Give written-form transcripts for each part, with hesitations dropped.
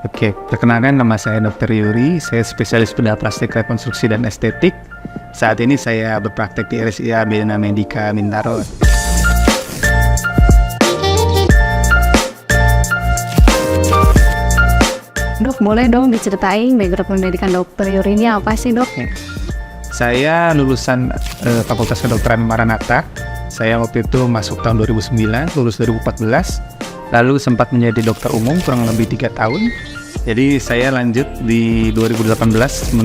Oke, perkenalkan nama saya Dr. Yuri, saya spesialis bedah plastik rekonstruksi dan estetik. Saat ini saya berpraktek di RSIA Bina Medica Bintaro. Dok, boleh dong diceritain background pendidikan Dr. Yuri ini apa sih, Dok? Saya lulusan Fakultas Kedokteran Maranatha. Saya waktu itu masuk tahun 2009, lulus 2014. Lalu sempat menjadi dokter umum kurang lebih 3 tahun. Jadi saya lanjut di 2018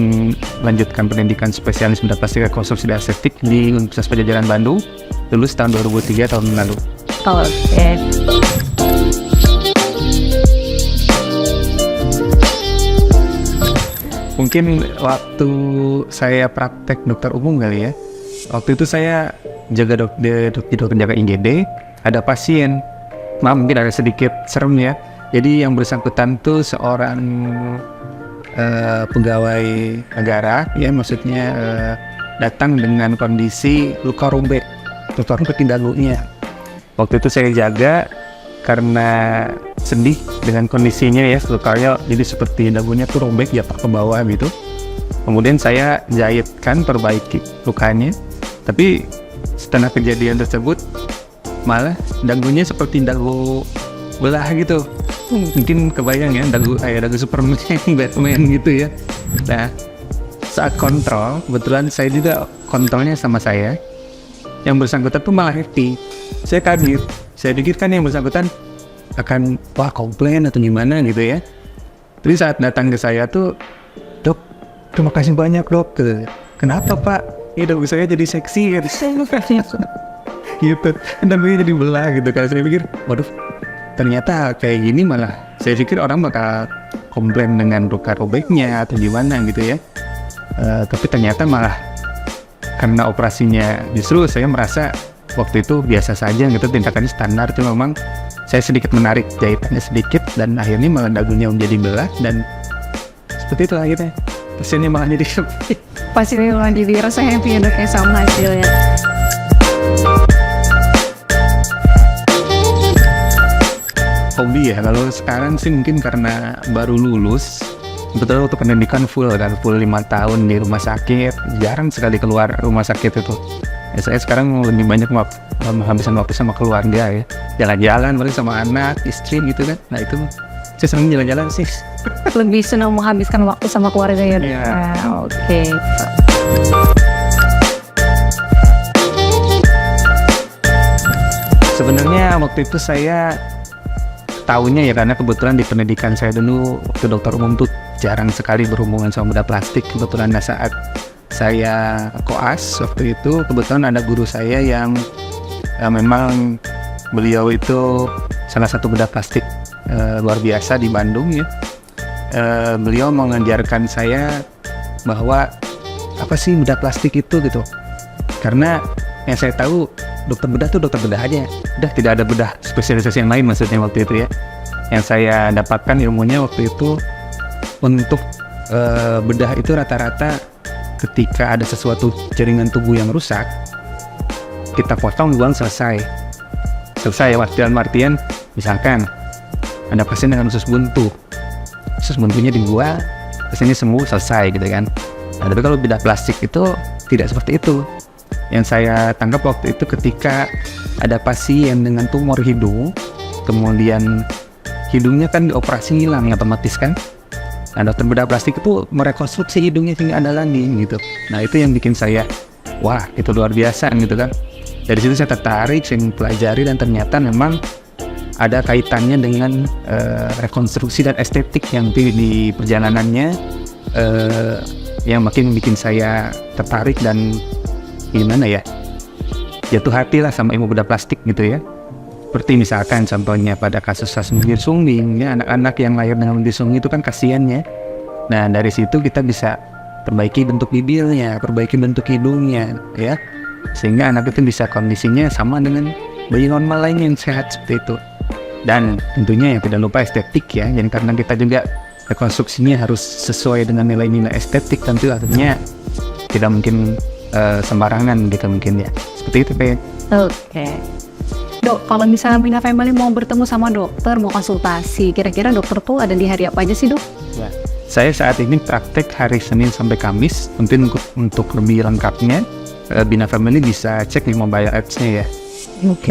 melanjutkan pendidikan spesialis bedah plastik rekonstruksi dan estetik di Universitas Padjadjaran Bandung. Lulus tahun 2003 tahun lalu. Oke. Mungkin waktu saya praktek dokter umum kali ya. Waktu itu saya jaga dokter jaga IGD, ada pasien. Mungkin ada sedikit serem ya. Jadi yang bersangkutan tuh seorang pegawai negara, ya maksudnya datang dengan kondisi luka robek di dagunya. Waktu itu saya jaga karena sedih dengan kondisinya ya, lukanya jadi seperti dagunya tuh robek jatuh ke bawah gitu. Kemudian saya jahitkan, perbaiki lukanya. Tapi setelah kejadian tersebut malah dagunya seperti dagu belah gitu. Mungkin kebayang ya, dagu Superman, Batman gitu ya. Nah, saat kontrol, kebetulan saya juga kontrolnya sama saya. Yang bersangkutan tuh malah happy. Saya kaget. Saya pikir kan yang bersangkutan akan komplain atau gimana gitu ya. Tapi saat datang ke saya tuh, "Dok, terima kasih banyak dok." "Kenapa pak? Ini dagu saya jadi seksi." Gitu. Dagunya jadi belah gitu. Kalau saya pikir, waduh, ternyata kayak gini malah saya pikir orang bakal komplain dengan luka robeknya atau gimana gitu ya. Tapi ternyata malah karena operasinya justru saya merasa waktu itu biasa saja gitu, tindakannya standar. Cuma memang saya sedikit menarik jahitannya sedikit dan akhirnya malah dagunya menjadi belah dan seperti itu akhirnya pasiennya malah jadi happy. Pasiennya malah jadi rasa happy ya, Dok, ya, sama hasilnya. Hobi ya, kalau sekarang sih mungkin karena baru lulus, betul untuk pendidikan full 5 tahun di rumah sakit, jarang sekali keluar rumah sakit itu. Ya, saya sekarang lebih banyak menghabiskan waktu sama keluarga ya, jalan-jalan bareng sama anak, istri gitu kan. Nah itu saya senang jalan-jalan sih. Lebih senang menghabiskan waktu sama keluarga ya, Dok? Iya. Oke. Sebenarnya waktu itu saya tahunya ya karena kebetulan di pendidikan saya dulu waktu dokter umum tuh jarang sekali berhubungan sama bedah plastik. Kebetulan saat saya koas waktu itu kebetulan ada guru saya yang memang beliau itu salah satu bedah plastik luar biasa di Bandung ya. Beliau mengajarkan saya bahwa apa sih bedah plastik itu gitu. Karena yang saya tahu dokter bedah tuh dokter bedah aja, udah tidak ada bedah spesialisasi yang lain maksudnya waktu itu ya. Yang saya dapatkan ilmunya waktu itu untuk bedah itu rata-rata ketika ada sesuatu jaringan tubuh yang rusak, kita potong, buang, selesai ya. Dalam artian misalkan ada pasien dengan usus buntu, usus buntunya dibuang, pasiennya sembuh, selesai gitu kan. Nah, tapi kalau bedah plastik itu tidak seperti itu. Yang saya tangkap waktu itu ketika ada pasien dengan tumor hidung, kemudian hidungnya kan dioperasi hilang otomatis kan. Nah, dokter bedah plastik itu merekonstruksi hidungnya sehingga ada lagi gitu. Nah, itu yang bikin saya, wah itu luar biasa gitu kan. Dari situ saya tertarik, saya mempelajari dan ternyata memang ada kaitannya dengan rekonstruksi dan estetik yang di perjalanannya yang makin bikin saya tertarik dan gimana ya, jatuh hati lah sama ilmu bedah plastik gitu ya. Seperti misalkan contohnya pada kasus lendir sungging ya, anak-anak yang lahir dengan lendir sungging itu kan kasihannya. Nah dari situ kita bisa perbaiki bentuk bibirnya, perbaiki bentuk hidungnya ya, sehingga anak itu bisa kondisinya sama dengan bayi normal lainnya yang sehat seperti itu. Dan tentunya yang tidak lupa estetik ya, jadi karena kita juga rekonstruksinya harus sesuai dengan nilai-nilai estetik, tentu artinya tidak mungkin sembarangan gitu mungkin ya, seperti itu Pak. Oke. Dok, kalau misalnya Bina Family mau bertemu sama dokter, mau konsultasi, kira-kira dokter tuh ada di hari apa aja sih, Dok? Ya. Saya saat ini praktek hari Senin sampai Kamis. Mungkin untuk lebih lengkapnya, Bina Family bisa cek di mobile apps-nya ya. Oke.